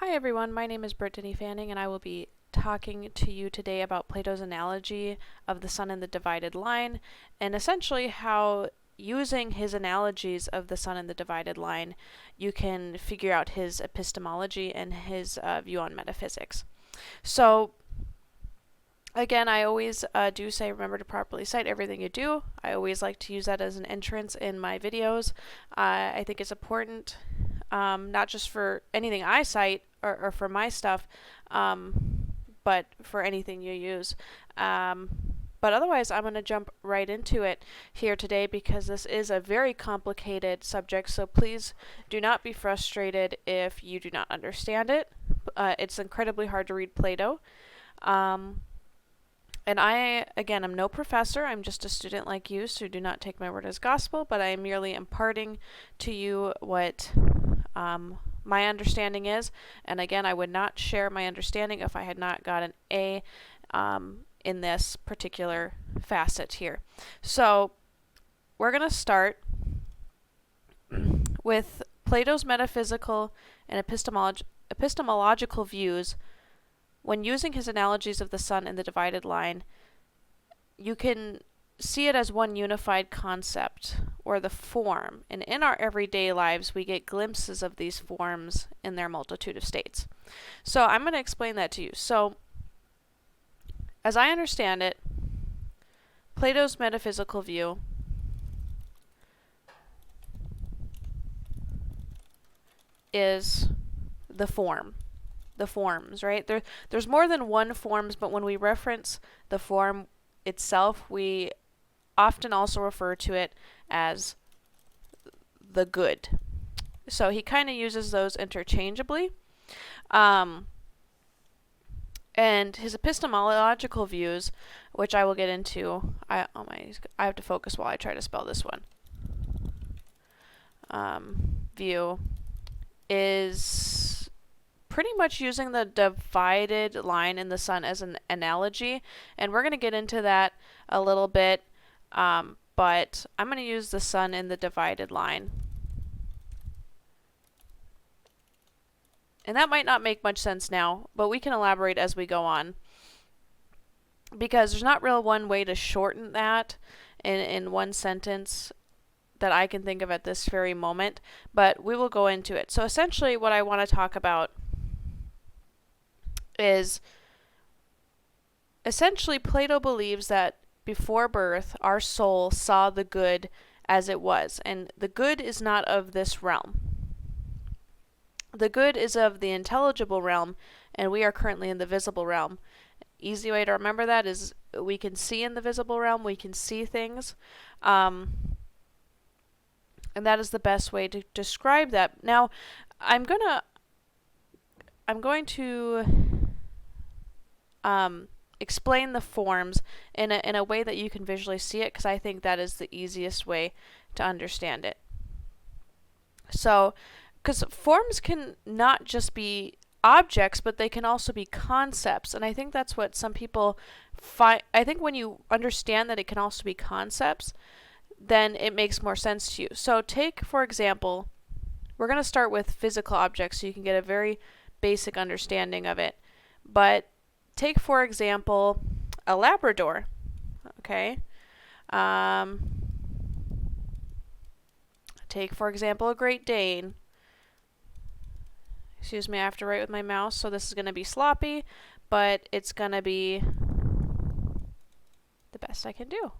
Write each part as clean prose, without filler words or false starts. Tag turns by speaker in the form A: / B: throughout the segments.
A: Hi everyone, my name is Brittany Fanning and I will be talking to you today about Plato's analogy of the sun and the divided line, and essentially how using his analogies of the sun and the divided line you can figure out his epistemology and his view on metaphysics. So again, I always do say remember to properly cite everything you do. I always like to use that as an entrance in my videos. I think it's important, not just for anything I cite or for my stuff, but for anything you use. But otherwise, I'm going to jump right into it here today because this is a very complicated subject, so please do not be frustrated if you do not understand it. It's incredibly hard to read Plato. And I, again, I'm no professor. I'm just a student like you, so do not take my word as gospel, but I am merely imparting to you what my understanding is. And again, I would not share my understanding if I had not got an A in this particular facet here. So we're going to start with Plato's metaphysical and epistemological views. When using his analogies of the sun and the divided line, you can see it as one unified concept, or the form. And in our everyday lives, we get glimpses of these forms in their multitude of states. So I'm going to explain that to you. So, as I understand it, Plato's metaphysical view is the form. The forms, right? There's more than one forms, but when we reference the form itself, we often also refer to it as the good. So he kind of uses those interchangeably. And his epistemological views, which I will get into, I have to focus while I try to spell this one. View is pretty much using the divided line in the sun as an analogy, and we're going to get into that a little bit, but I'm going to use the sun in the divided line. And that might not make much sense now, but we can elaborate as we go on, because there's not real one way to shorten that in one sentence that I can think of at this very moment, but we will go into it. So essentially what I want to talk about is essentially Plato believes that before birth our soul saw the good as it was, and the good is not of this realm. The good is of the intelligible realm, and we are currently in the visible realm. Easy way to remember that is we can see in the visible realm, we can see things, and that is the best way to describe that. Now, I'm going to explain the forms in a way that you can visually see it, because I think that is the easiest way to understand it. So, because forms can not just be objects, but they can also be concepts, and I think that's what some people find. I think when you understand that it can also be concepts, then it makes more sense to you. So take, for example, we're going to start with physical objects so you can get a very basic understanding of it. But take, for example, a Labrador, okay? Take, for example, a Great Dane. Excuse me, I have to write with my mouse, so this is going to be sloppy, but it's going to be the best I can do.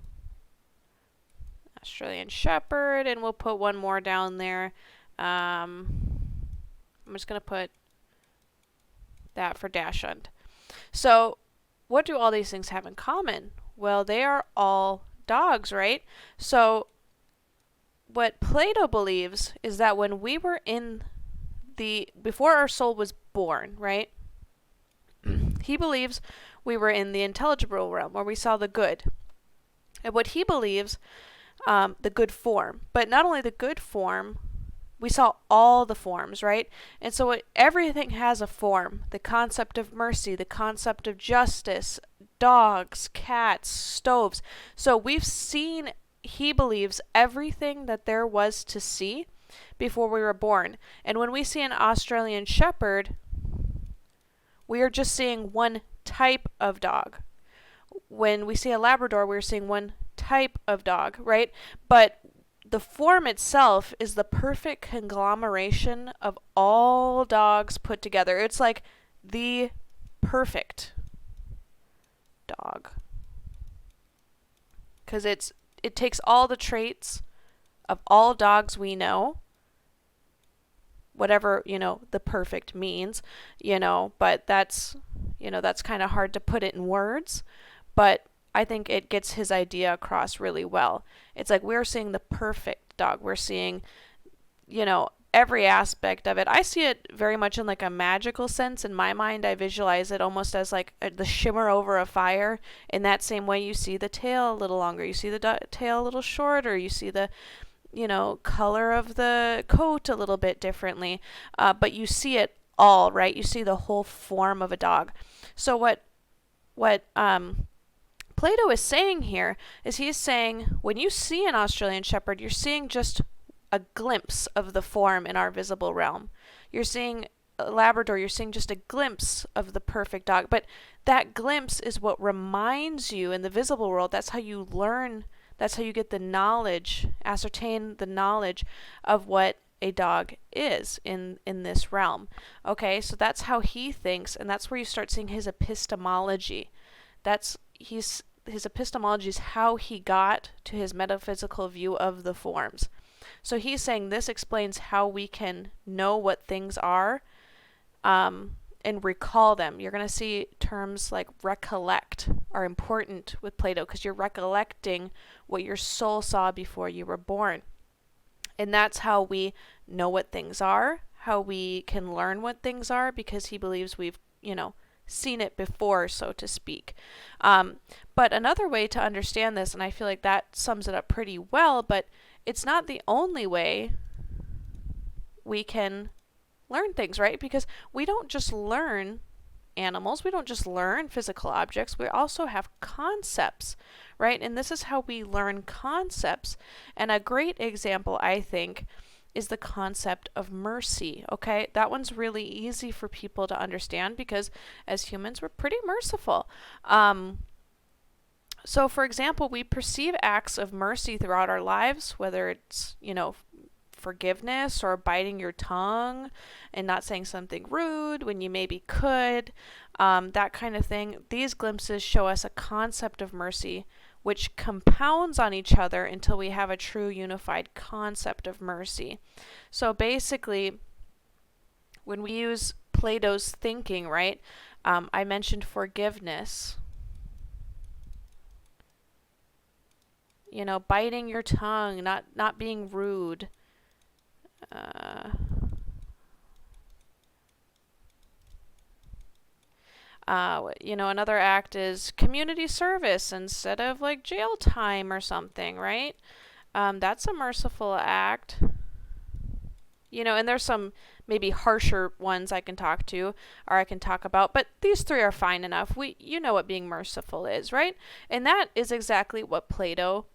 A: Australian Shepherd, and we'll put one more down there. I'm just going to put that for Dachshund. So, what do all these things have in common? Well, they are all dogs, right? So, what Plato believes is that when we were before our soul was born, right? He believes we were in the intelligible realm, where we saw the good. And what he believes, the good form. But not only the good form, we saw all the forms, right? And so everything has a form. The concept of mercy, the concept of justice, dogs, cats, stoves. So we've seen, he believes, everything that there was to see before we were born. And when we see an Australian Shepherd, we are just seeing one type of dog. When we see a Labrador, we're seeing one type of dog, right? But the form itself is the perfect conglomeration of all dogs put together. It's like the perfect dog. Because it takes all the traits of all dogs we know, whatever, the perfect means, but that's kind of hard to put it in words, but I think it gets his idea across really well. It's like we're seeing the perfect dog. We're seeing, every aspect of it. I see it very much in like a magical sense. In my mind, I visualize it almost as like the shimmer over a fire. In that same way, you see the tail a little longer. You see the tail a little shorter. You see the, color of the coat a little bit differently. But you see it all, right? You see the whole form of a dog. So what Plato is saying here is he's saying when you see an Australian Shepherd, you're seeing just a glimpse of the form in our visible realm. You're seeing a Labrador, you're seeing just a glimpse of the perfect dog. But that glimpse is what reminds you in the visible world. That's how you learn, that's how you get the knowledge, ascertain the knowledge of what a dog is in this realm. Okay, so that's how he thinks, and that's where you start seeing his epistemology. His epistemology is how he got to his metaphysical view of the forms. So he's saying this explains how we can know what things are and recall them. You're going to see terms like recollect are important with Plato because you're recollecting what your soul saw before you were born. And that's how we know what things are, how we can learn what things are, because he believes we've, seen it before, so to speak. But another way to understand this, and I feel like that sums it up pretty well, but it's not the only way we can learn things, right? Because we don't just learn animals, we don't just learn physical objects, we also have concepts, right? And this is how we learn concepts. And a great example, I think, is the concept of mercy, okay? That one's really easy for people to understand because as humans, we're pretty merciful. So for example, we perceive acts of mercy throughout our lives, whether it's, forgiveness or biting your tongue and not saying something rude when you maybe could, that kind of thing. These glimpses show us a concept of mercy which compounds on each other until we have a true unified concept of mercy. So basically, when we use Plato's thinking, right, I mentioned forgiveness. Biting your tongue, not being rude. Another act is community service instead of like jail time or something, right? That's a merciful act. And there's some maybe harsher ones I can talk about, but these three are fine enough. What being merciful is, right? And that is exactly what Plato,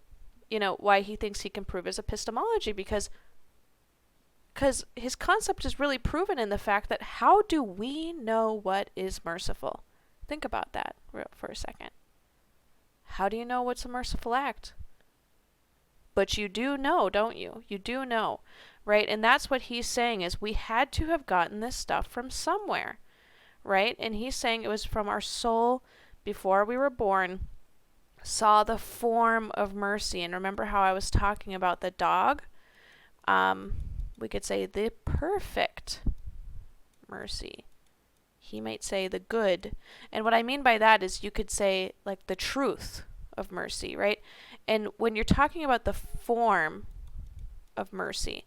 A: why he thinks he can prove his epistemology, because his concept is really proven in the fact that how do we know what is merciful? Think about that for a second. How do you know what's a merciful act? But you do know, don't you? You do know, right? And that's what he's saying is we had to have gotten this stuff from somewhere, right? And he's saying it was from our soul before we were born, saw the form of mercy. And remember how I was talking about the dog? We could say the perfect mercy. He might say the good. And what I mean by that is you could say like the truth of mercy, right? And when you're talking about the form of mercy,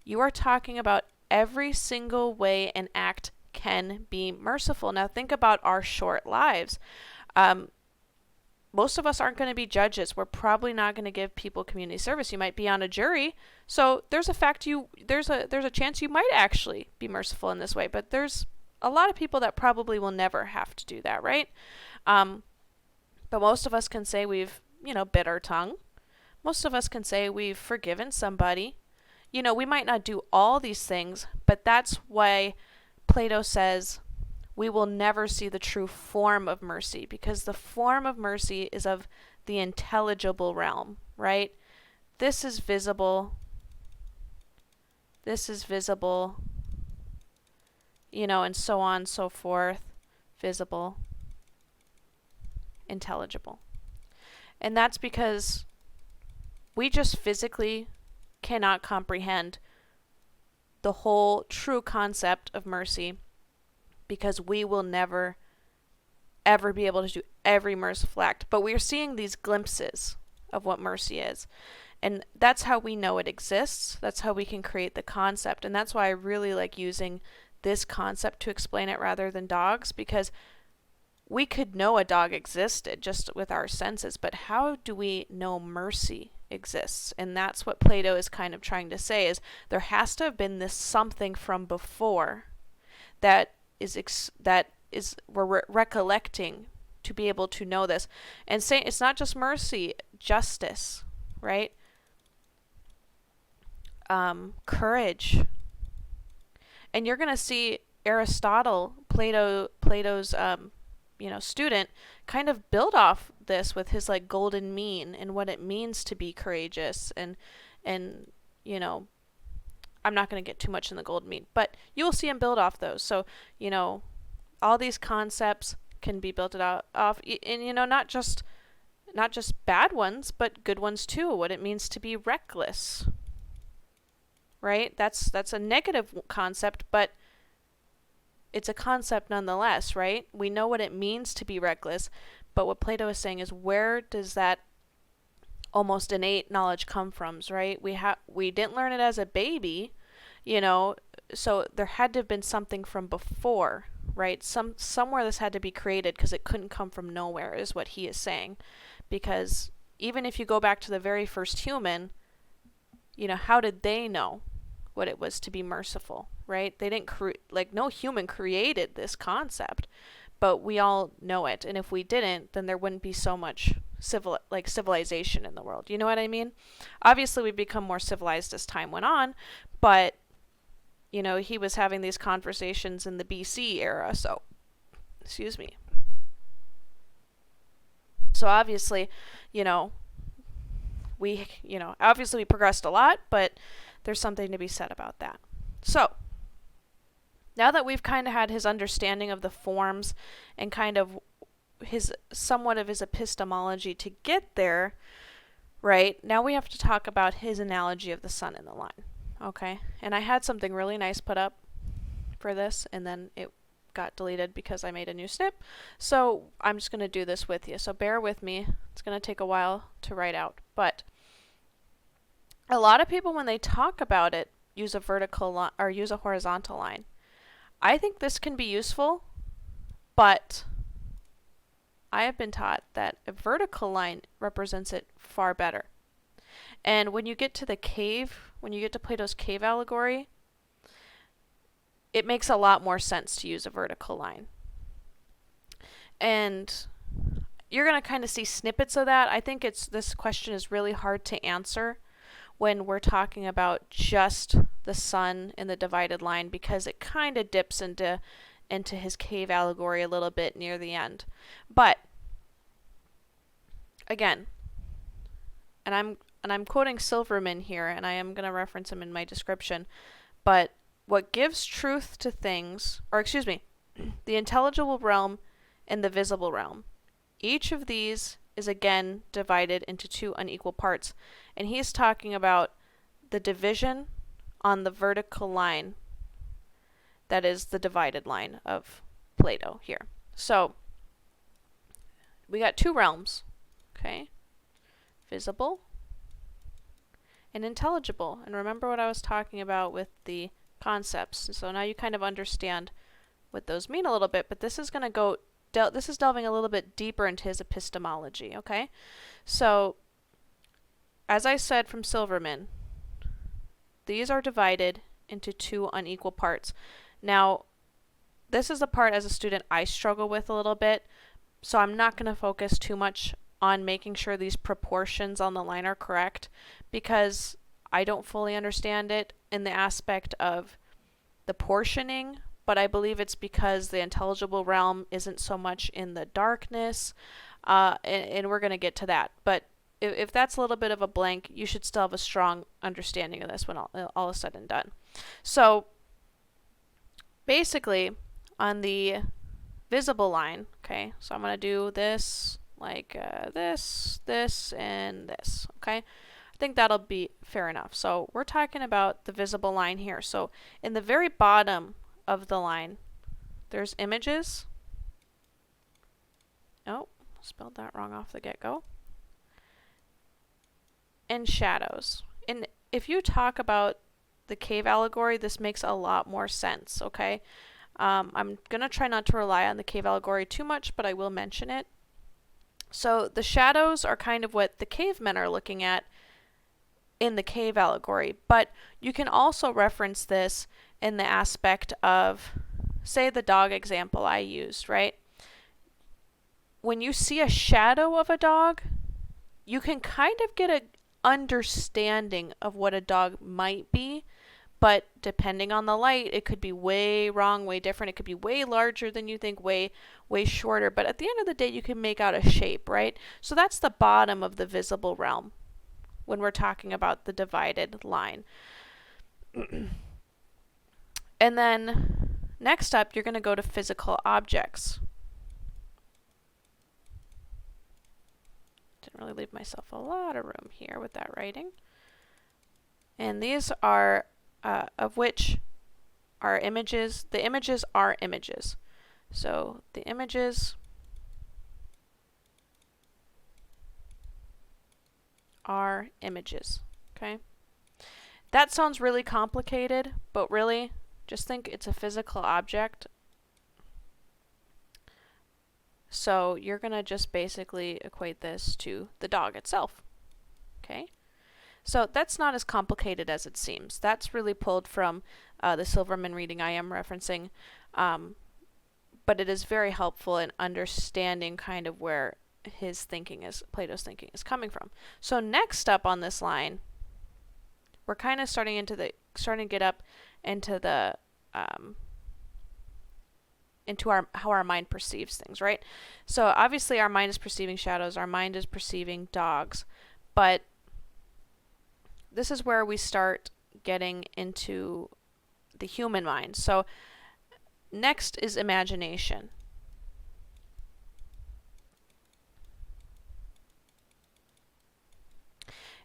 A: you are talking about every single way an act can be merciful. Now think about our short lives. Most of us aren't going to be judges. We're probably not going to give people community service. You might be on a jury. So there's a chance you might actually be merciful in this way, but there's a lot of people that probably will never have to do that, right? But most of us can say we've, bit our tongue. Most of us can say we've forgiven somebody. We might not do all these things, but that's why Plato says we will never see the true form of mercy, because the form of mercy is of the intelligible realm, right? This is visible. This is visible, and so on and so forth. Visible, intelligible. And that's because we just physically cannot comprehend the whole true concept of mercy, because we will never, ever be able to do every merciful act. But we're seeing these glimpses of what mercy is. And that's how we know it exists. That's how we can create the concept. And that's why I really like using this concept to explain it rather than dogs, because we could know a dog existed just with our senses, but how do we know mercy exists? And that's what Plato is kind of trying to say, is there has to have been this something from before that we're recollecting to be able to know this. And say it's not just mercy, justice, right? Courage. And you're going to see Aristotle, Plato's student, kind of build off this with his like golden mean and what it means to be courageous, and I'm not going to get too much in the golden mean, but you'll see him build off those. So all these concepts can be built off, and not just bad ones, but good ones too. What it means to be reckless, right? That's a negative concept, but it's a concept nonetheless, right? We know what it means to be reckless, but what Plato is saying is, where does that almost innate knowledge come from, right? We didn't learn it as a baby, so there had to have been something from before, right? Somewhere this had to be created, because it couldn't come from nowhere, is what he is saying. Because even if you go back to the very first human, how did they know what it was to be merciful, right? They didn't no human created this concept, but we all know it. And if we didn't, then there wouldn't be so much civilization in the world. You know what I mean? Obviously, we've become more civilized as time went on, but he was having these conversations in the BC era, so excuse me. So obviously, we progressed a lot, but there's something to be said about that. So now that we've kind of had his understanding of the forms and kind of somewhat of his epistemology to get there, right, now we have to talk about his analogy of the sun in the line. Okay? And I had something really nice put up for this, and then it got deleted because I made a new snip. So I'm just going to do this with you. So bear with me. It's going to take a while to write out. But a lot of people, when they talk about it, use a vertical line or use a horizontal line. I think this can be useful, but I have been taught that a vertical line represents it far better. And when you get to Plato's Cave Allegory, it makes a lot more sense to use a vertical line. And you're going to kind of see snippets of that. I think this question is really hard to answer when we're talking about just the sun in the divided line, because it kind of dips into his cave allegory a little bit near the end. But again, and I'm quoting Silverman here, and I am going to reference him in my description, but what gives truth to things, the intelligible realm and the visible realm, each of these is again divided into two unequal parts. And he's talking about the division on the vertical line that is the divided line of Plato here. So we got two realms, okay? Visible and intelligible. And remember what I was talking about with the concepts. So now you kind of understand what those mean a little bit, but this is going to this is delving a little bit deeper into his epistemology, okay? So, as I said from Silverman, these are divided into two unequal parts. Now, this is the part as a student I struggle with a little bit, so I'm not going to focus too much on making sure these proportions on the line are correct, because I don't fully understand it in the aspect of the portioning, but I believe it's because the intelligible realm isn't so much in the darkness, and we're going to get to that. But if that's a little bit of a blank, you should still have a strong understanding of this when all is said and done. So basically, on the visible line, okay, so I'm going to do this, like this, and this, okay? I think that'll be fair enough. So we're talking about the visible line here. So in the very bottom of the line, there's images. Oh, spelled that wrong off the get-go. And shadows. And if you talk about the cave allegory, this makes a lot more sense, okay? I'm going to try not to rely on the cave allegory too much, but I will mention it. So the shadows are kind of what the cavemen are looking at in the cave allegory, but you can also reference this in the aspect of, say, the dog example I used, right? When you see a shadow of a dog, you can kind of get an understanding of what a dog might be, but depending on the light, it could be way wrong, way different. It could be way larger than you think, way shorter. But at the end of the day, you can make out a shape, right? So that's the bottom of the visible realm when we're talking about the divided line. And then next up, you're going to go to physical objects. Didn't really leave myself a lot of room here with that writing. And these are of which are images. The images are images. So the images are images. Okay? That sounds really complicated, but really, just think it's a physical object. So you're going to just basically equate this to the dog itself. Okay? So that's not as complicated as it seems. That's really pulled from the Silverman reading I am referencing, but it is very helpful in understanding kind of where his thinking is, Plato's thinking is coming from. So next up on this line, we're kind of starting to get up into the how our mind perceives things, right? So obviously our mind is perceiving shadows, our mind is perceiving dogs, but this is where we start getting into the human mind. So next is imagination.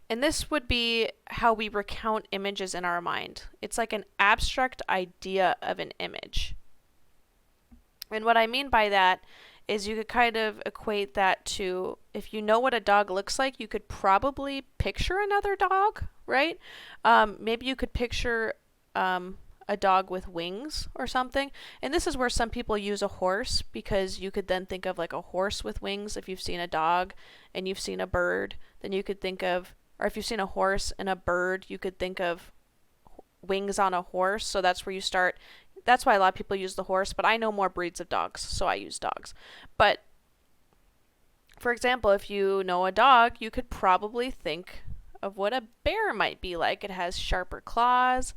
A: And this would be how we recount images in our mind. It's like an abstract idea of an image. And what I mean by that is you could kind of equate that to, if you know what a dog looks like, you could probably picture another dog, right? Maybe you could picture a dog with wings or something. And this is where some people use a horse, because you could then think of like a horse with wings. If you've seen a dog and you've seen a bird, then you could think of, or if you've seen a horse and a bird, you could think of wings on a horse. So that's where you start. That's why a lot of people use the horse, but I know more breeds of dogs, so I use dogs. But for example, if you know a dog, you could probably think of what a bear might be like. It has sharper claws,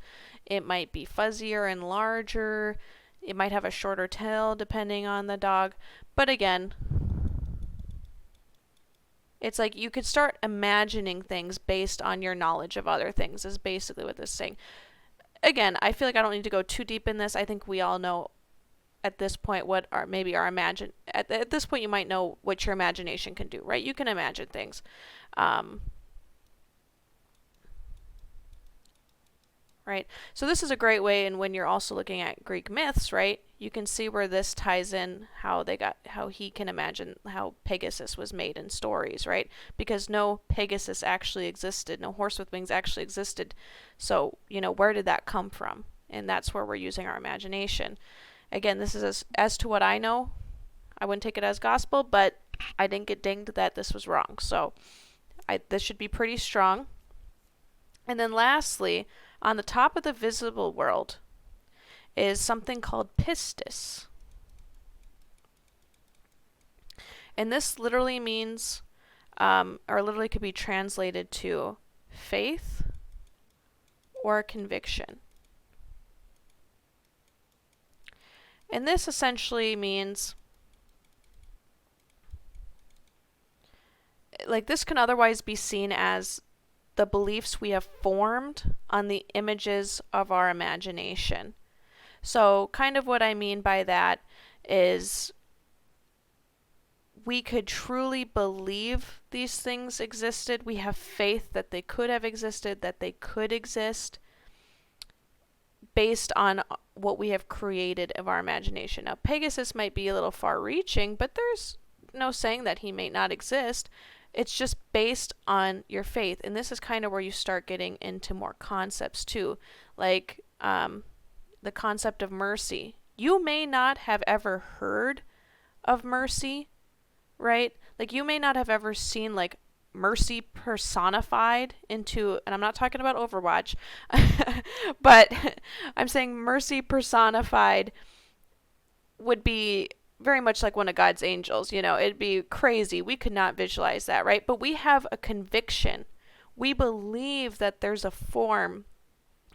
A: it might be fuzzier and larger, it might have a shorter tail depending on the dog. But again, it's like you could start imagining things based on your knowledge of other things, is basically what this is saying. Again, I feel like I don't need to go too deep in this. I think we all know at this point what our at this point you might know what your imagination can do, right? You can imagine things. Right? So this is a great way, and when you're also looking at Greek myths, right? You can see where this ties in how he can imagine how Pegasus was made in stories, right? Because no Pegasus actually existed, no horse with wings actually existed. So, where did that come from? And that's where we're using our imagination. Again, this is as to what I know. I wouldn't take it as gospel, but I didn't get dinged that this was wrong. So this should be pretty strong. And then lastly, on the top of the visible world is something called pistis. And this literally means, or literally could be translated to faith or conviction. And this essentially means, like, this can otherwise be seen as the beliefs we have formed on the images of our imagination. So kind of what I mean by that is we could truly believe these things existed. We have faith that they could have existed, that they could exist based on what we have created of our imagination. Now, Pegasus might be a little far-reaching, but there's no saying that he may not exist. It's just based on your faith. And this is kind of where you start getting into more concepts too, like the concept of mercy. You may not have ever heard of mercy, right? Like, you may not have ever seen like mercy personified into, and I'm not talking about Overwatch, but I'm saying mercy personified would be very much like one of God's angels. You know, it'd be crazy. We could not visualize that, right? But we have a conviction. We believe that there's a form,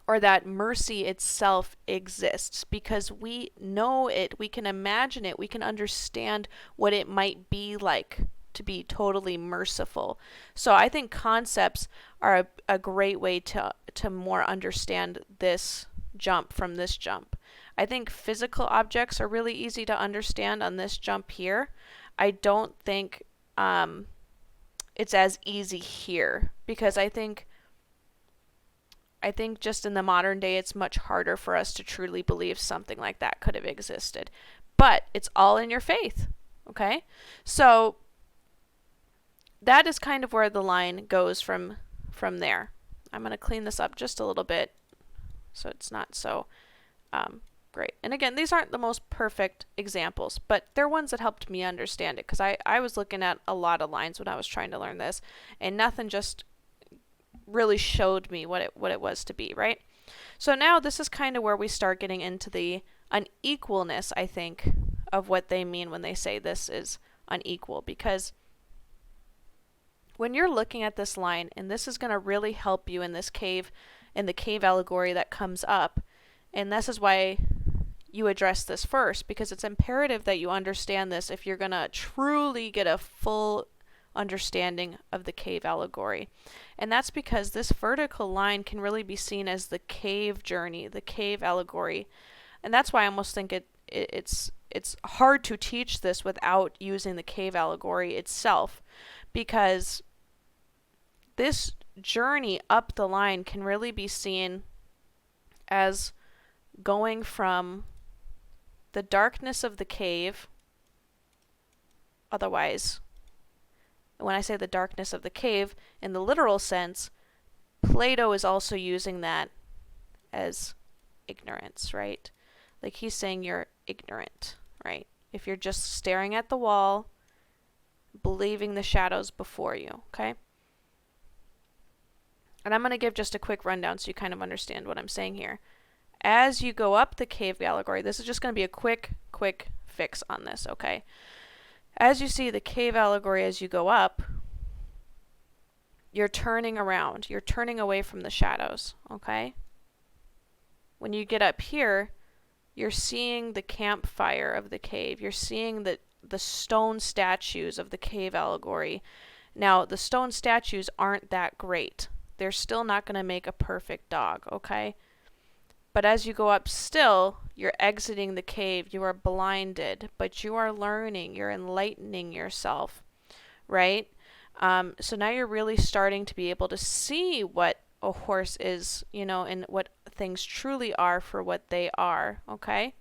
A: or that mercy itself exists, because we know it, we can imagine it, we can understand what it might be like to be totally merciful. So I think concepts are a great way to more understand this jump from this jump. I think physical objects are really easy to understand on this jump here. I don't think it's as easy here, because I think just in the modern day it's much harder for us to truly believe something like that could have existed. But it's all in your faith, okay? So that is kind of where the line goes from there. I'm going to clean this up just a little bit so it's not so great. And again, these aren't the most perfect examples, but they're ones that helped me understand it, because I was looking at a lot of lines when I was trying to learn this, and nothing just really showed me what it was to be, right? So now this is kind of where we start getting into the unequalness, I think, of what they mean when they say this is unequal, because when you're looking at this line, and this is going to really help you in this cave, in the cave allegory that comes up, and this is why you address this first, because it's imperative that you understand this if you're going to truly get a full understanding of the cave allegory. And that's because this vertical line can really be seen as the cave journey, the cave allegory. And that's why I almost think it's hard to teach this without using the cave allegory itself, because this journey up the line can really be seen as going from the darkness of the cave, otherwise, when I say the darkness of the cave, in the literal sense, Plato is also using that as ignorance, right? Like, he's saying you're ignorant, right? If you're just staring at the wall, believing the shadows before you, okay? And I'm going to give just a quick rundown so you kind of understand what I'm saying here. As you go up the cave allegory, this is just going to be a quick fix on this, okay? As you see the cave allegory as you go up, you're turning around. You're turning away from the shadows, okay? When you get up here, you're seeing the campfire of the cave. You're seeing the stone statues of the cave allegory. Now, the stone statues aren't that great. They're still not going to make a perfect dog, okay? But as you go up still, you're exiting the cave, you are blinded, but you are learning, you're enlightening yourself, right? So now you're really starting to be able to see what a horse is, you know, and what things truly are for what they are, okay?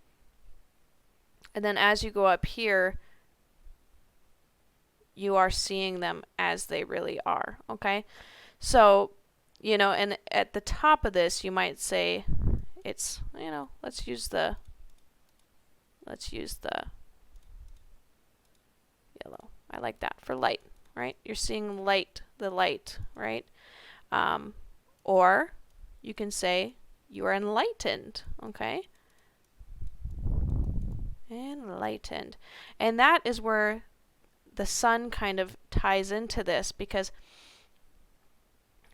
A: And then as you go up here, you are seeing them as they really are, okay? So, you know, and at the top of this, you might say, it's, you know, let's use the yellow. I like that for light, right? You're seeing the light, right? Or you can say you are enlightened, okay? Enlightened. And that is where the sun kind of ties into this, because,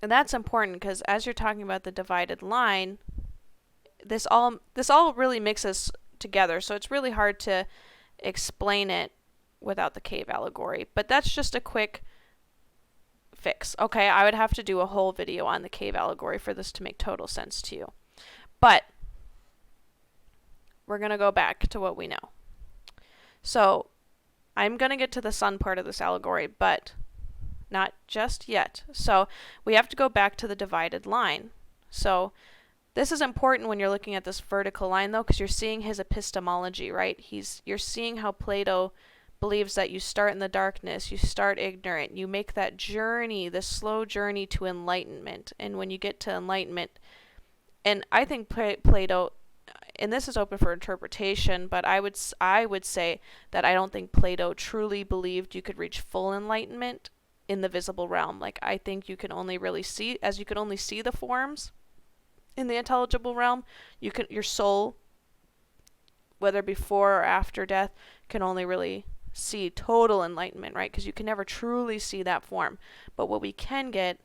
A: and that's important, because as you're talking about the divided line, this all really makes us together. So it's really hard to explain it without the cave allegory. But that's just a quick fix. Okay, I would have to do a whole video on the cave allegory for this to make total sense to you. But we're going to go back to what we know. So I'm going to get to the sun part of this allegory, but not just yet. So we have to go back to the divided line. So this is important when you're looking at this vertical line, though, because you're seeing his epistemology, right? You're seeing how Plato believes that you start in the darkness, you start ignorant, you make that journey, this slow journey to enlightenment. And when you get to enlightenment, and I think Plato, and this is open for interpretation, but I would say that I don't think Plato truly believed you could reach full enlightenment in the visible realm. Like, I think you can only really see, as you can only see the forms in the intelligible realm, your soul, whether before or after death, can only really see total enlightenment, right? Because you can never truly see that form. But what we can get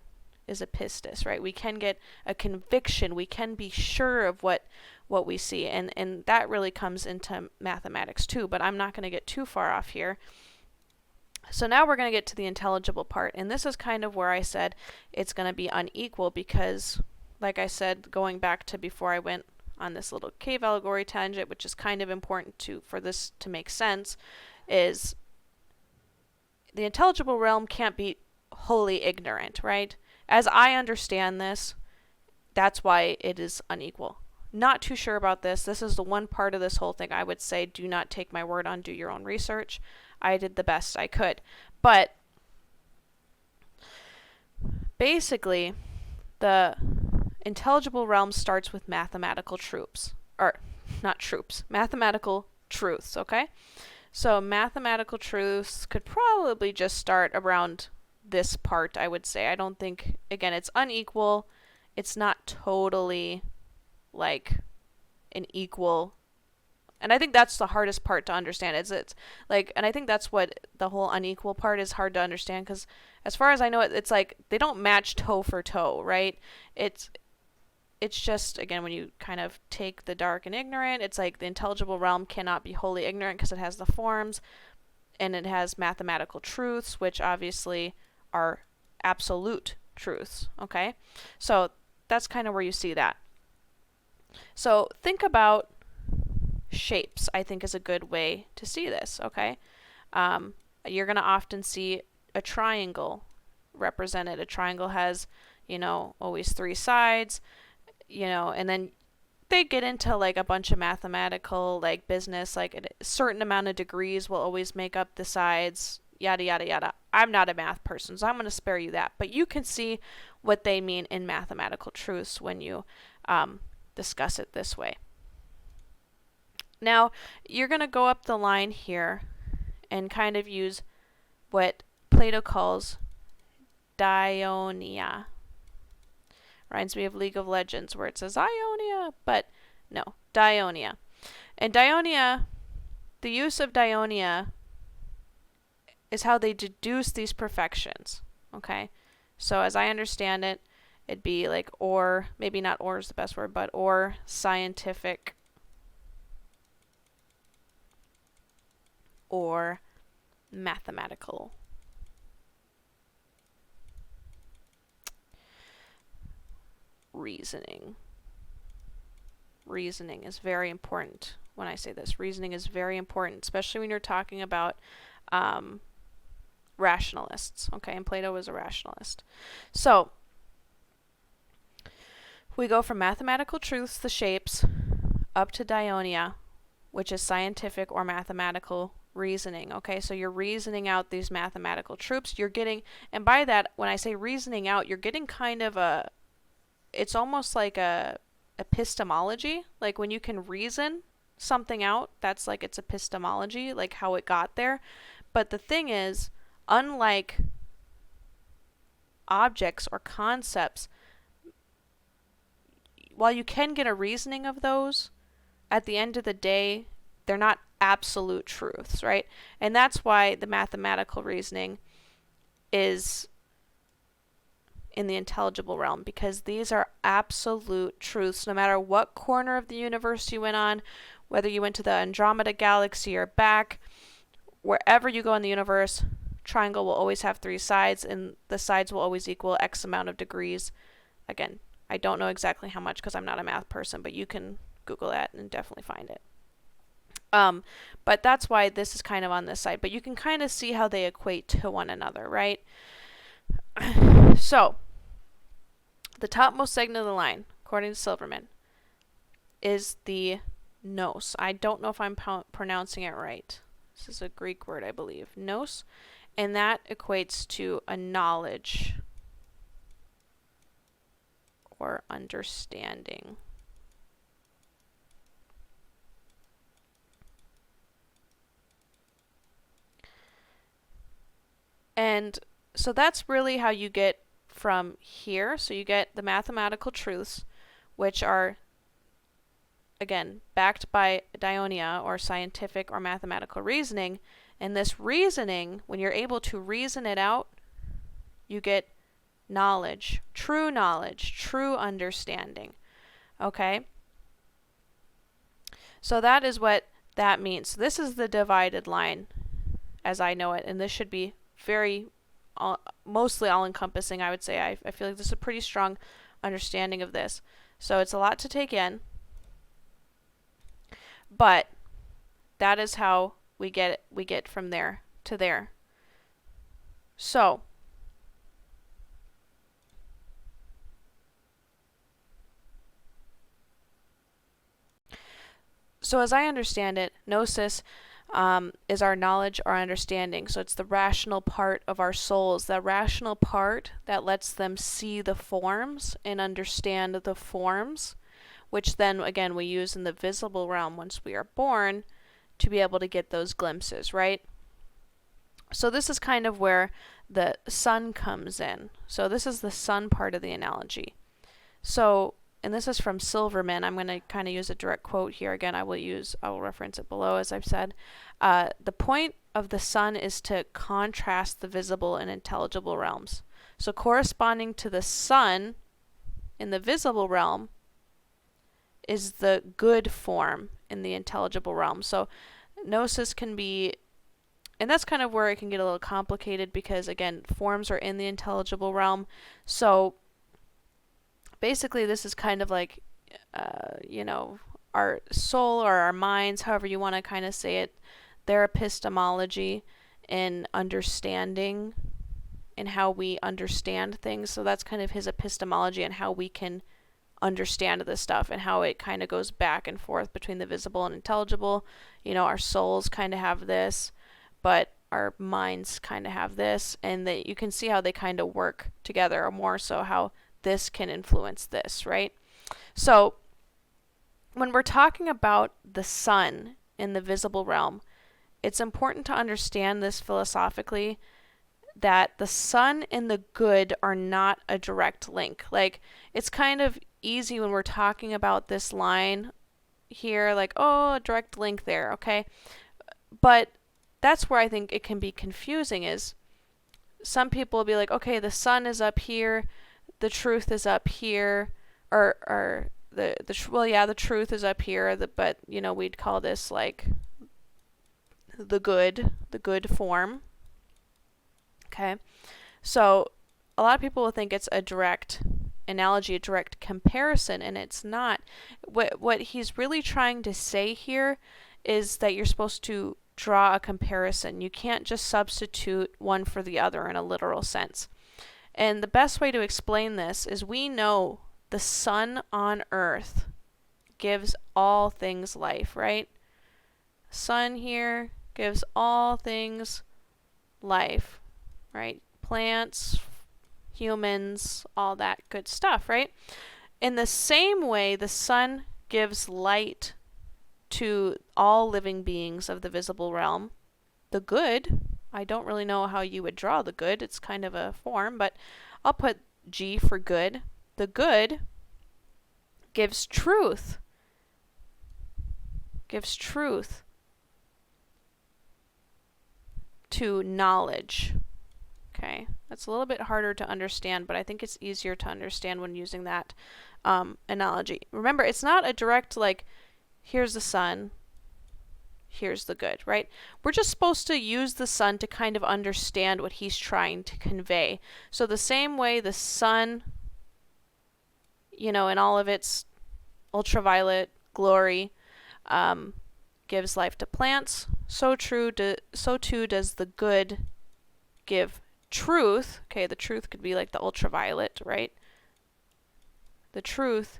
A: is a pistis, right? We can get a conviction. We can be sure of what we see. And that really comes into mathematics too, but I'm not going to get too far off here. So now we're going to get to the intelligible part. And this is kind of where I said it's going to be unequal because, like I said, going back to before I went on this little cave allegory tangent, which is kind of important for this to make sense, is the intelligible realm can't be wholly ignorant, right? As I understand this, that's why it is unequal. Not too sure about this. This is the one part of this whole thing I would say do not take my word on, do your own research. I did the best I could. But basically, the intelligible realm starts with mathematical mathematical truths, okay? So mathematical truths could probably just start around this part, I would say. I don't think, again, it's unequal. It's not totally like an equal, and I think that's the hardest part to understand. It's like, and I think that's what the whole unequal part is hard to understand, because as far as I know, it's like they don't match toe for toe, right? It's just, again, when you kind of take the dark and ignorant, it's like the intelligible realm cannot be wholly ignorant because it has the forms and it has mathematical truths, which obviously are absolute truths, okay? So that's kind of where you see that. So think about shapes, I think, is a good way to see this, okay? You're going to often see a triangle represented. A triangle has, always three sides, and then they get into like a bunch of mathematical, like business, like a certain amount of degrees will always make up the sides, yada, yada, yada. I'm not a math person, so I'm going to spare you that. But you can see what they mean in mathematical truths when you discuss it this way. Now, you're going to go up the line here and kind of use what Plato calls Dionia. Reminds me of League of Legends where it says Ionia, but no, Dionia. And Dionia, the use of Dionia is how they deduce these perfections, okay? So as I understand it, it'd be like, or, maybe not or is the best word, but or scientific or mathematical. Reasoning. Reasoning is very important when I say this. Reasoning is very important, especially when you're talking about rationalists, okay? And Plato was a rationalist. So, we go from mathematical truths, the shapes, up to Dionia, which is scientific or mathematical reasoning, okay? So you're reasoning out these mathematical truths. You're getting, and by that, when I say reasoning out, you're getting kind of it's almost like a epistemology. Like when you can reason something out, that's like its epistemology, like how it got there. But the thing is, unlike objects or concepts, while you can get a reasoning of those, at the end of the day, they're not absolute truths, right? And that's why the mathematical reasoning is in the intelligible realm, because these are absolute truths. No matter what corner of the universe you went on, whether you went to the Andromeda galaxy or back, wherever you go in the universe, triangle will always have 3 sides, and the sides will always equal X amount of degrees. Again, I don't know exactly how much because I'm not a math person, but you can Google that and definitely find it. But that's why this is kind of on this side. But you can kind of see how they equate to one another, right? So, the topmost segment of the line, according to Silverman, is the nous. I don't know if I'm pronouncing it right. This is a Greek word, I believe. Nous. And that equates to a knowledge or understanding. And so that's really how you get from here. So you get the mathematical truths, which are, again, backed by Dionia or scientific or mathematical reasoning. And this reasoning, when you're able to reason it out, you get knowledge, true understanding. Okay? So that is what that means. This is the divided line as I know it, and this should be very mostly all-encompassing, I would say. I feel like this is a pretty strong understanding of this. So it's a lot to take in, but that is how we get from there to there. So as I understand it, gnosis is our knowledge, our understanding. So it's the rational part of our souls, the rational part that lets them see the forms and understand the forms, which then, again, we use in the visible realm once we are born to be able to get those glimpses, right? So this is kind of where the sun comes in. So this is the sun part of the analogy. So, and this is from Silverman. I'm going to kind of use a direct quote here. Again, I will reference it below, as I've said. The point of the sun is to contrast the visible and intelligible realms. So corresponding to the sun in the visible realm is the good form in the intelligible realm. So gnosis can be, and that's kind of where it can get a little complicated because, again, forms are in the intelligible realm. So basically, this is kind of like, our soul or our minds, however you want to kind of say it, their epistemology and understanding and how we understand things. So that's kind of his epistemology and how we can understand this stuff and how it kind of goes back and forth between the visible and intelligible. Our souls kind of have this, but our minds kind of have this, and that you can see how they kind of work together, or more so how this can influence this, right? So when we're talking about the sun in the visible realm, it's important to understand this philosophically, that the sun and the good are not a direct link. Like, it's kind of easy when we're talking about this line here, like, oh, a direct link there, okay? But that's where I think it can be confusing, is some people will be like, okay, the sun is up here, the truth is up here, or the truth is up here, but we'd call this like the good form. Okay, so a lot of people will think it's a direct analogy, a direct comparison, and it's not. What he's really trying to say here is that you're supposed to draw a comparison. You can't just substitute one for the other in a literal sense. And the best way to explain this is, we know the sun on earth gives all things life, right? Sun here gives all things life, right? Plants, humans, all that good stuff, right? In the same way, the sun gives light to all living beings of the visible realm. The good, I don't really know how you would draw the good. It's kind of a form, but I'll put G for good. The good gives truth. Gives truth to knowledge. Okay, that's a little bit harder to understand, but I think it's easier to understand when using that analogy. Remember, it's not a direct, like, here's the sun, here's the good, right? We're just supposed to use the sun to kind of understand what he's trying to convey. So the same way the sun, you know, in all of its ultraviolet glory, gives life to plants, so too does the good give truth. Okay, the truth could be like the ultraviolet, right? The truth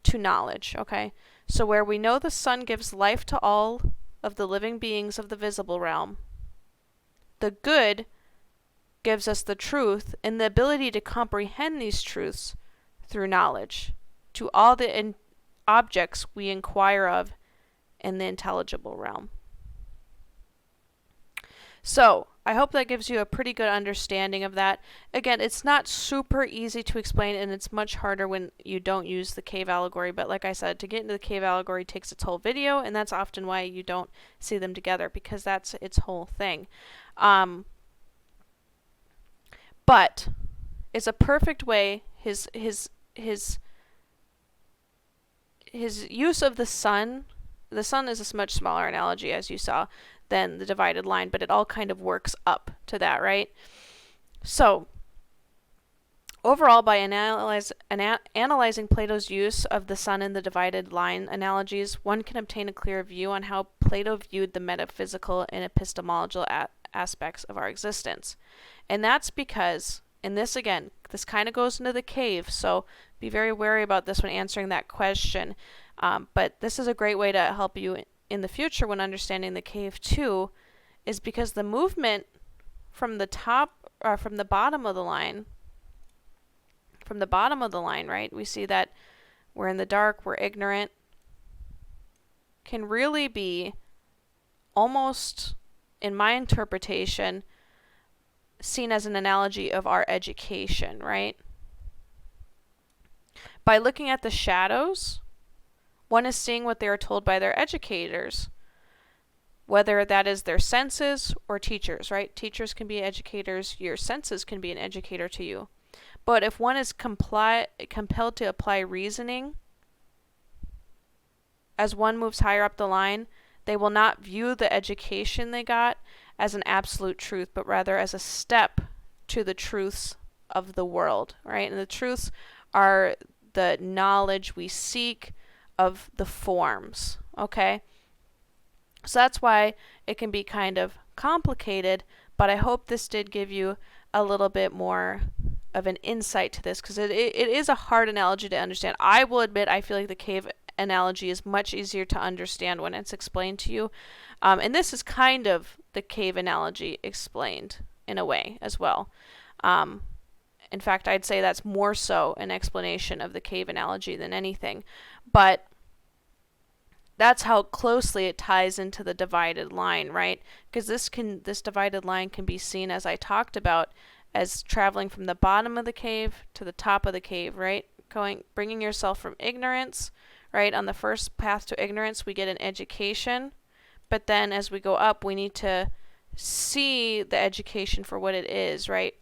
A: to knowledge, okay? So where we know the sun gives life to all of the living beings of the visible realm, the good gives us the truth and the ability to comprehend these truths through knowledge to all the objects we inquire of in the intelligible realm. So, I hope that gives you a pretty good understanding of that. Again, it's not super easy to explain, and it's much harder when you don't use the cave allegory, but like I said, to get into the cave allegory takes its whole video, and that's often why you don't see them together, because that's its whole thing. But it's a perfect way, his use of the sun is a much smaller analogy, as you saw, than the divided line, but it all kind of works up to that, right? So, overall, by analyzing Plato's use of the sun in the divided line analogies, one can obtain a clear view on how Plato viewed the metaphysical and epistemological aspects of our existence. And that's because, and this again, this kind of goes into the cave, so be very wary about this when answering that question. But this is a great way to help you in the future when understanding the cave too, is because the movement from the top, or from the bottom of the line, right? We see that we're in the dark, we're ignorant, can really be almost, in my interpretation, seen as an analogy of our education, right? By looking at the shadows, one is seeing what they are told by their educators, whether that is their senses or teachers, right? Teachers can be educators, your senses can be an educator to you. But if one is compelled to apply reasoning, as one moves higher up the line, they will not view the education they got as an absolute truth, but rather as a step to the truths of the world, right? And the truths are the knowledge we seek of the forms, okay? So that's why it can be kind of complicated, but I hope this did give you a little bit more of an insight to this, because it is a hard analogy to understand. I will admit I feel like the cave analogy is much easier to understand when it's explained to you, and this is kind of the cave analogy explained in a way as well. In fact, I'd say that's more so an explanation of the cave analogy than anything. But that's how closely it ties into the divided line, right? Because this divided line can be seen, as I talked about, as traveling from the bottom of the cave to the top of the cave, right? Bringing yourself from ignorance, right? On the first path to ignorance, we get an education. But then as we go up, we need to see the education for what it is, right?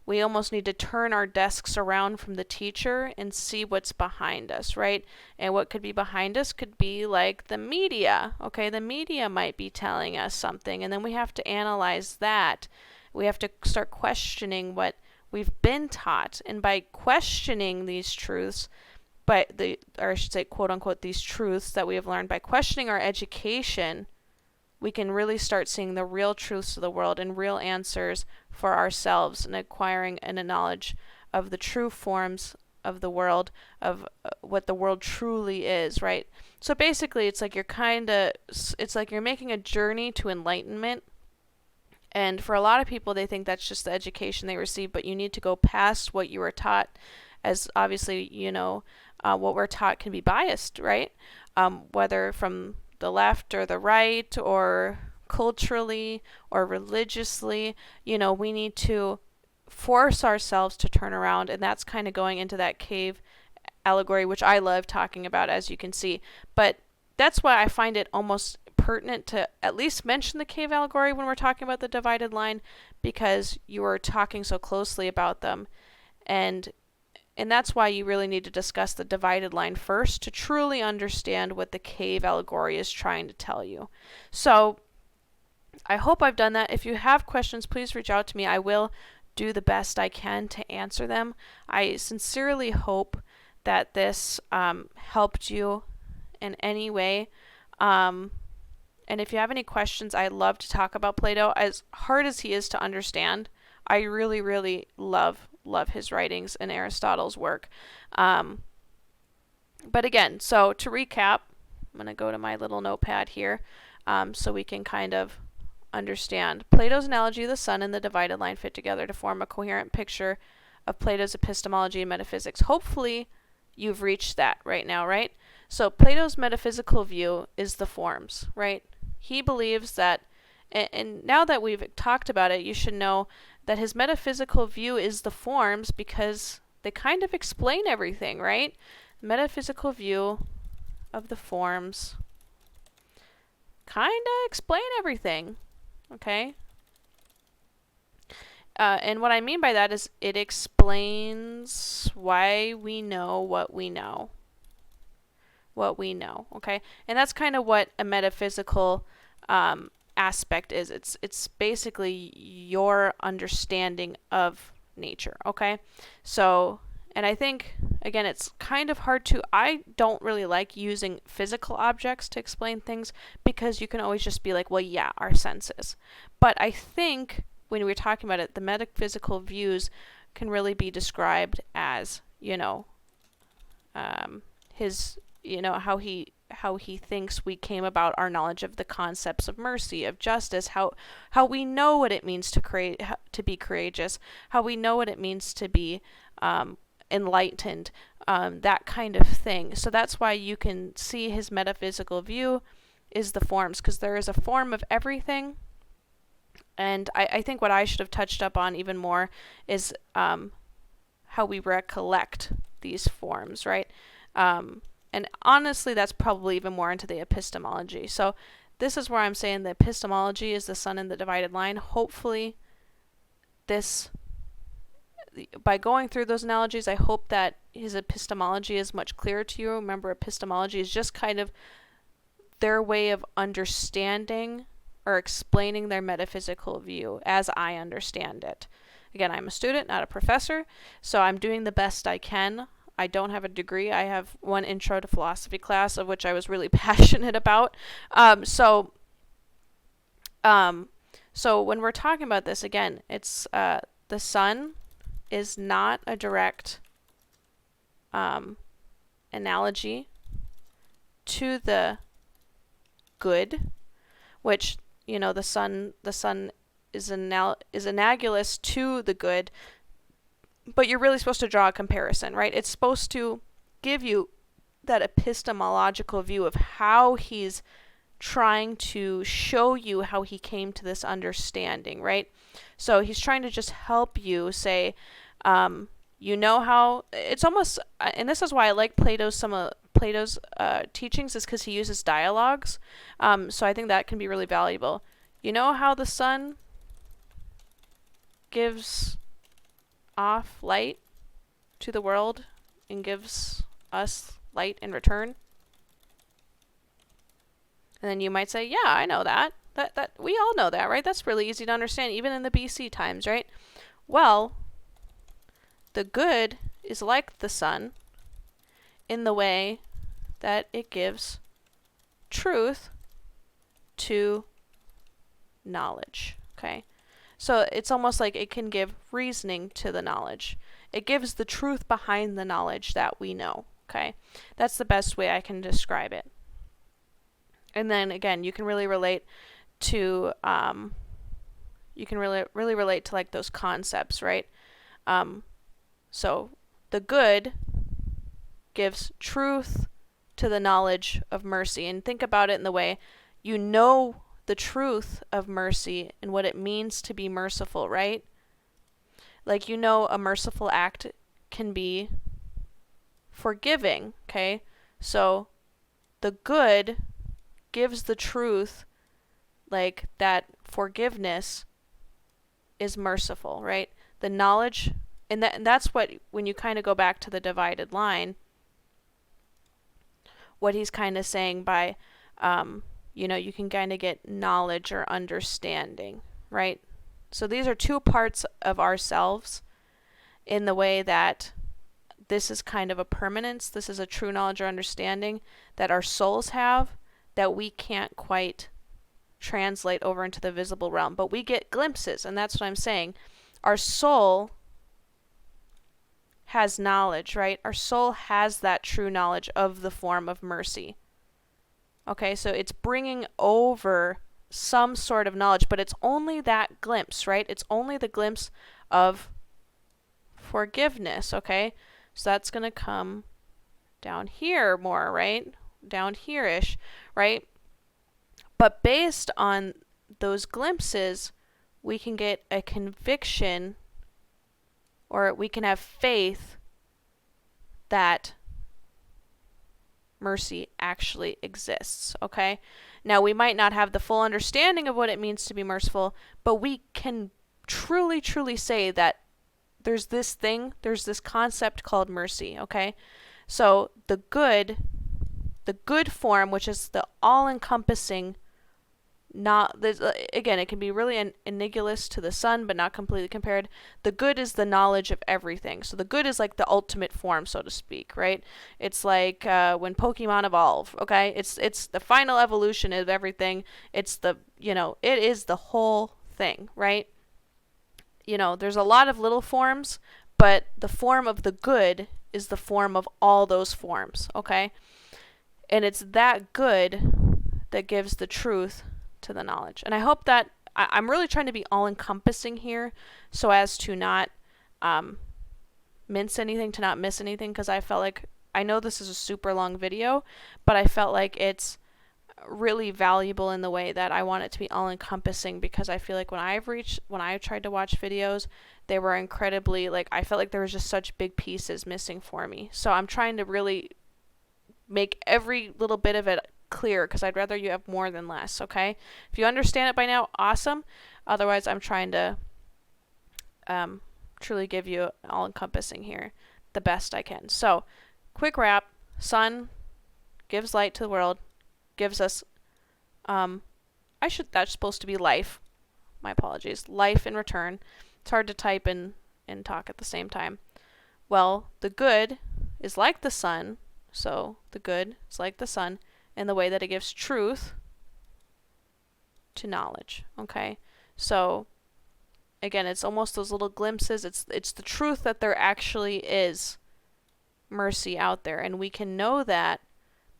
A: We almost need to turn our desks around from the teacher and see what's behind us, right? And what could be behind us could be like the media, okay? The media might be telling us something, and then we have to analyze that. We have to start questioning what we've been taught. And by questioning these truths, or I should say, quote unquote, these truths that we have learned, by questioning our education, we can really start seeing the real truths of the world and real answers for ourselves, and acquiring a knowledge of the true forms of the world, of what the world truly is, right? So basically, it's like you're making a journey to enlightenment. And for a lot of people, they think that's just the education they receive, but you need to go past what you were taught, as obviously, what we're taught can be biased, right? Whether from the left or the right, or culturally or religiously, we need to force ourselves to turn around, and that's kind of going into that cave allegory, which I love talking about, as you can see. But that's why I find it almost pertinent to at least mention the cave allegory when we're talking about the divided line, because you are talking so closely about them. And And that's why you really need to discuss the divided line first to truly understand what the cave allegory is trying to tell you. So I hope I've done that. If you have questions, please reach out to me. I will do the best I can to answer them. I sincerely hope that this helped you in any way. And if you have any questions, I'd love to talk about Plato. As hard as he is to understand, I really, really love his writings and Aristotle's work. But again, so to recap, I'm going to go to my little notepad here so we can kind of understand. Plato's analogy of the sun and the divided line fit together to form a coherent picture of Plato's epistemology and metaphysics. Hopefully you've reached that right now, right? So Plato's metaphysical view is the forms, right? He believes that, and now that we've talked about it, you should know that his metaphysical view is the forms because they kind of explain everything, right? Metaphysical view of the forms kind of explain everything, okay? And what I mean by that is it explains why we know what we know. Okay? And that's kind of what a metaphysical aspect is. It's basically your understanding of nature, okay? So, and I think, again, it's kind of hard to, I don't really like using physical objects to explain things because you can always just be like, well, yeah, our senses. But I think when we're talking about it, the metaphysical views can really be described as, his, how he thinks we came about our knowledge of the concepts of mercy, of justice, how we know what it means to be courageous, how we know what it means to be enlightened, that kind of thing. So that's why you can see his metaphysical view is the forms, because there is a form of everything. And I think what I should have touched up on even more is how we recollect these forms, right? And honestly, that's probably even more into the epistemology. So this is where I'm saying the epistemology is the sun in the divided line. Hopefully, by going through those analogies, I hope that his epistemology is much clearer to you. Remember, epistemology is just kind of their way of understanding or explaining their metaphysical view as I understand it. Again, I'm a student, not a professor, so I'm doing the best I can. I don't have a degree. I have one intro to philosophy class, of which I was really passionate about. So when we're talking about this, again, it's the sun is not a direct analogy to the good, which the sun is analogous to the good, but you're really supposed to draw a comparison, right? It's supposed to give you that epistemological view of how he's trying to show you how he came to this understanding, right? So he's trying to just help you say, how it's almost, and this is why I like some of Plato's teachings, is because he uses dialogues. So I think that can be really valuable. You know how the sun gives off light to the world and gives us light in return? And then you might say, yeah, I know that. That we all know that, right? That's really easy to understand, even in the BC times, right? Well, the good is like the sun in the way that it gives truth to knowledge, okay? So it's almost like it can give reasoning to the knowledge. It gives the truth behind the knowledge that we know, okay? That's the best way I can describe it. And then again, you can really relate to like those concepts, right? So the good gives truth to the knowledge of mercy. And think about it in the way you know the truth of mercy and what it means to be merciful, right? Like, a merciful act can be forgiving, okay? So the good gives the truth, like, that forgiveness is merciful, right? The knowledge And that's what, when you kind of go back to the divided line, what he's kind of saying by, you can kind of get knowledge or understanding, right? So these are two parts of ourselves in the way that this is kind of a permanence. This is a true knowledge or understanding that our souls have that we can't quite translate over into the visible realm. But we get glimpses, and that's what I'm saying. Our soul has knowledge, right? Our soul has that true knowledge of the form of mercy. Okay, so it's bringing over some sort of knowledge, but it's only that glimpse, right? It's only the glimpse of forgiveness, okay? So that's going to come down here more, right? Down here-ish, right? But based on those glimpses, we can get a conviction, or we can have faith that mercy actually exists, okay? Now, we might not have the full understanding of what it means to be merciful, but we can truly, truly say that there's this concept called mercy, okay? So the good form, which is the all-encompassing, again, it can be really analogous to the sun, but not completely compared. The good is the knowledge of everything. So the good is like the ultimate form, so to speak, right? It's like when Pokemon evolve, okay? It's the final evolution of everything. It's it is the whole thing, right? There's a lot of little forms, but the form of the good is the form of all those forms, okay? And it's that good that gives the truth to the knowledge. And I hope that I'm really trying to be all-encompassing here so as to not mince anything, to not miss anything, because I felt like, I know this is a super long video, but I felt like it's really valuable in the way that I want it to be all-encompassing, because I feel like when I've tried to watch videos, they were incredibly, I felt like there was just such big pieces missing for me. So I'm trying to really make every little bit of it clear, because I'd rather you have more than less, okay? If you understand it by now, awesome. Otherwise, I'm trying to truly give you all-encompassing here the best I can. So, quick wrap. Sun gives light to the world, gives us, that's supposed to be life. My apologies. Life in return. It's hard to type and talk at the same time. Well, the good is like the sun, so the good is like the sun in the way that it gives truth to knowledge, okay? So, again, it's almost those little glimpses. It's the truth that there actually is mercy out there, and we can know that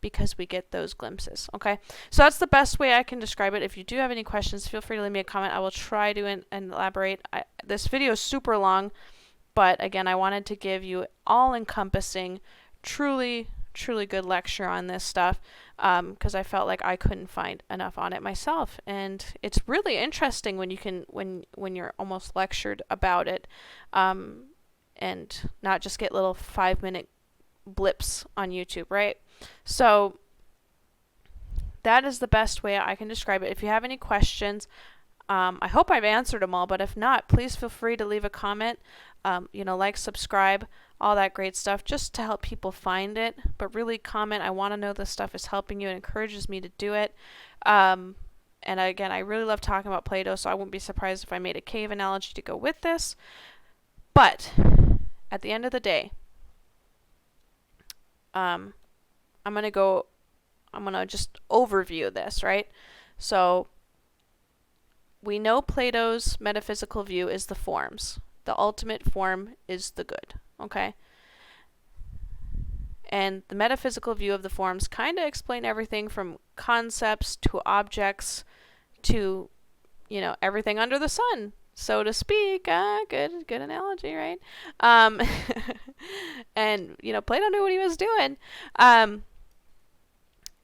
A: because we get those glimpses, okay? So that's the best way I can describe it. If you do have any questions, feel free to leave me a comment. I will try to elaborate. This video is super long, but again, I wanted to give you all-encompassing, truly good lecture on this stuff, because I felt like I couldn't find enough on it myself. And it's really interesting when you can, when you're almost lectured about it, and not just get little 5-minute blips on YouTube, right? So that is the best way I can describe it. If you have any questions, I hope I've answered them all, but if not, please feel free to leave a comment, subscribe, all that great stuff, just to help people find it. But really comment. I want to know this stuff is helping you. It encourages me to do it. And again, I really love talking about Plato, so I wouldn't be surprised if I made a cave analogy to go with this. But at the end of the day, I'm going to just overview this, right? So we know Plato's metaphysical view is the forms. The ultimate form is the good, okay? And the metaphysical view of the forms kind of explain everything from concepts to objects to, everything under the sun, so to speak. Good analogy, right? And, Plato knew what he was doing.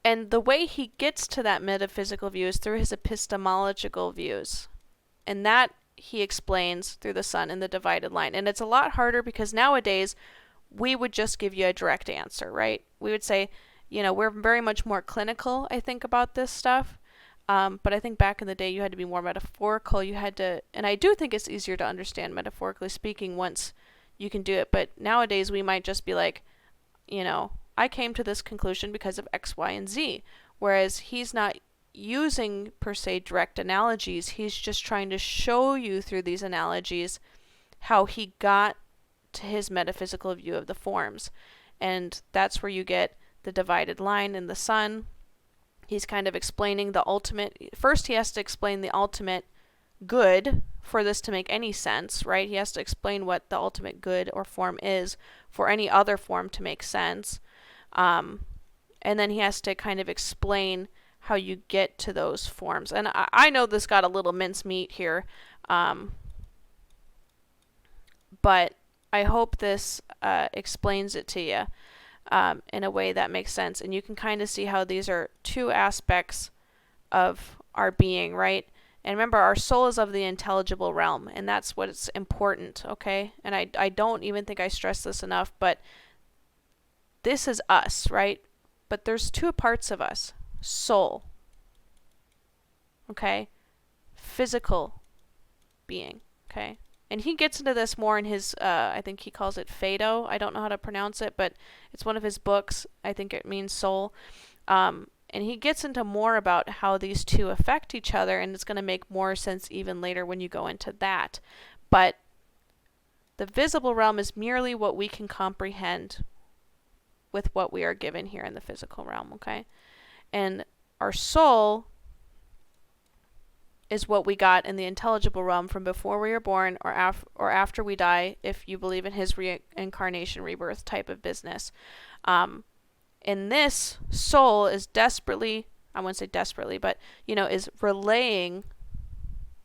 A: And the way he gets to that metaphysical view is through his epistemological views. And that he explains through the sun and the divided line. And it's a lot harder because nowadays we would just give you a direct answer, right? We would say, we're very much more clinical, I think, about this stuff. But I think back in the day you had to be more metaphorical. You had to, and I do think it's easier to understand metaphorically speaking once you can do it. But nowadays we might just be like, you know, I came to this conclusion because of X, Y, and Z. Whereas he's not using per se direct analogies. He's just trying to show you through these analogies how he got to his metaphysical view of the forms. And that's where you get the divided line in the sun. He's kind of explaining the ultimate. First, he has to explain the ultimate good for this to make any sense, right? He has to explain what the ultimate good or form is for any other form to make sense. And then he has to kind of explain how you get to those forms. And I know this got a little mincemeat here, but I hope this explains it to you in a way that makes sense. And you can kind of see how these are two aspects of our being, right? And remember, our soul is of the intelligible realm, and that's what's important, okay? And I don't even think I stress this enough, but this is us, right? But there's two parts of us. Soul, okay? Physical being, okay? And he gets into this more in his, I think he calls it Phaedo. I don't know how to pronounce it, but it's one of his books. I think it means soul. And he gets into more about how these two affect each other, and it's going to make more sense even later when you go into that. But the visible realm is merely what we can comprehend with what we are given here in the physical realm, okay? And our soul is what we got in the intelligible realm from before we were born or after we die, if you believe in his reincarnation, rebirth type of business. And this soul is desperately, I wouldn't say desperately, but, you know, is relaying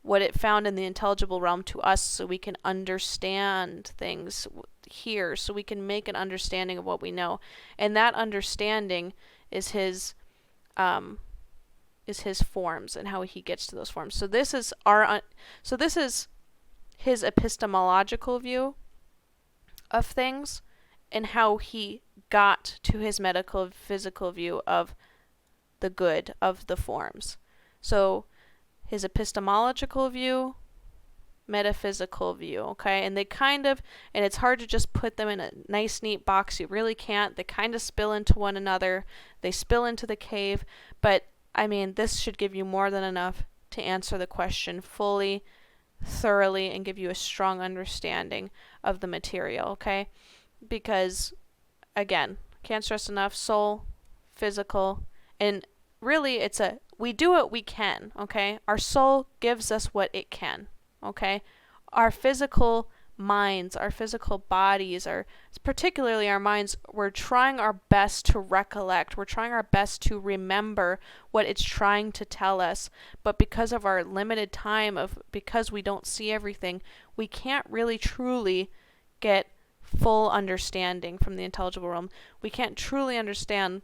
A: what it found in the intelligible realm to us so we can understand things here, so we can make an understanding of what we know. And that understanding is his forms and how he gets to those forms. So this is his epistemological view of things and how he got to his metaphysical view of the good of the forms. So his epistemological view, metaphysical view, okay? And they kind of, and it's hard to just put them in a nice, neat box. You really can't. They kind of spill into one another. They spill into the cave. But, I mean, this should give you more than enough to answer the question fully, thoroughly, and give you a strong understanding of the material, okay? Because, again, can't stress enough, soul, physical, and really we do what we can, okay? Our soul gives us what it can, okay? Our physical minds, our physical bodies, particularly our minds, we're trying our best to recollect. We're trying our best to remember what it's trying to tell us. But because of our limited time, because we don't see everything, we can't really truly get full understanding from the intelligible realm. We can't truly understand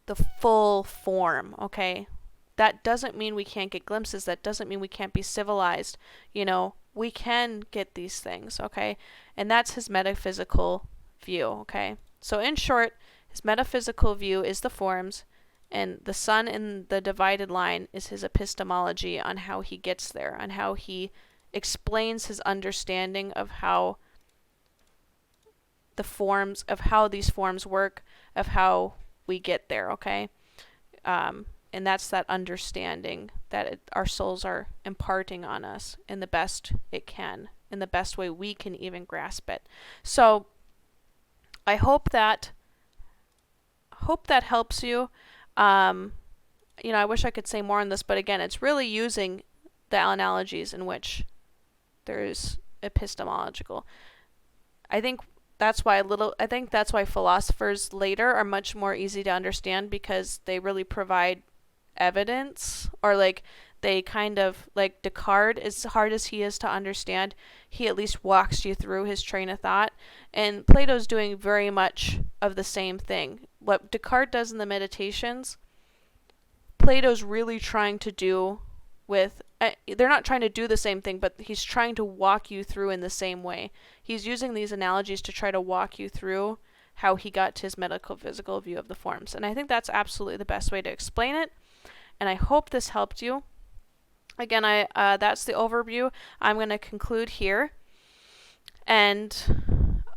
A: the full form, okay? That doesn't mean we can't get glimpses. That doesn't mean we can't be civilized. You know, we can get these things, okay? And that's his metaphysical view, okay? So in short, his metaphysical view is the forms, and the sun in the divided line is his epistemology on how he gets there, on how he explains his understanding of how these forms work, of how we get there, okay? And that's that understanding that our souls are imparting on us in the best it can, in the best way we can even grasp it. So I hope that helps you. You know, I wish I could say more on this, but again, it's really using the analogies in which there's epistemological. I think that's why philosophers later are much more easy to understand, because they really provide evidence, or like they kind of, like Descartes, as hard as he is to understand, he at least walks you through his train of thought. And Plato's doing very much of the same thing. What Descartes does in the Meditations, Plato's really trying to do with, they're not trying to do the same thing, but he's trying to walk you through in the same way. He's using these analogies to try to walk you through how he got to his metaphysical view of the forms. And I think that's absolutely the best way to explain it. And I hope this helped you. Again, that's the overview. I'm going to conclude here. And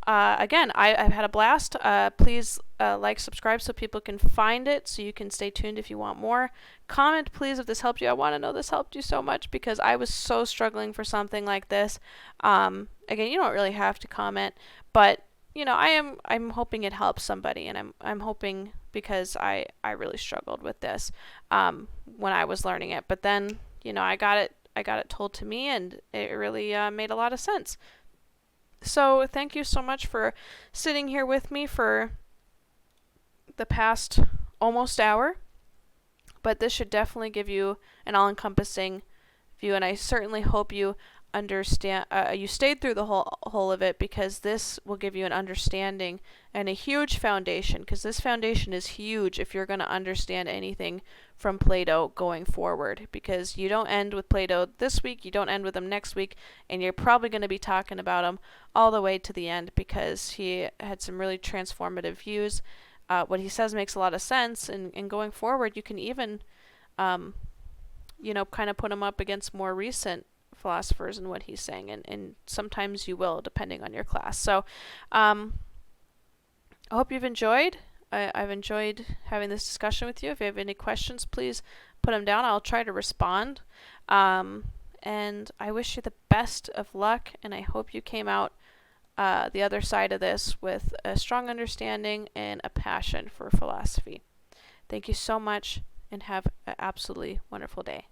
A: again, I've had a blast. Please like, subscribe so people can find it, so you can stay tuned if you want more. Comment, please, if this helped you. I want to know this helped you so much, because I was so struggling for something like this. Again, you don't really have to comment, but I'm hoping it helps somebody, and I'm hoping, because I really struggled with this when I was learning it. But then I got it told to me, and it really made a lot of sense. So thank you so much for sitting here with me for the past almost hour. But this should definitely give you an all-encompassing view, and I certainly hope you understand. You stayed through the whole of it, because this will give you an understanding and a huge foundation. Because this foundation is huge if you're going to understand anything from Plato going forward. Because you don't end with Plato this week, you don't end with him next week, and you're probably going to be talking about him all the way to the end, because he had some really transformative views. What he says makes a lot of sense, and going forward, you can even, kind of put him up against more recent philosophers and what he's saying, and sometimes you will, depending on your class. So, I hope you've enjoyed. I've enjoyed having this discussion with you. If you have any questions, please put them down. I'll try to respond. And I wish you the best of luck, and I hope you came out the other side of this with a strong understanding and a passion for philosophy. Thank you so much, and have an absolutely wonderful day.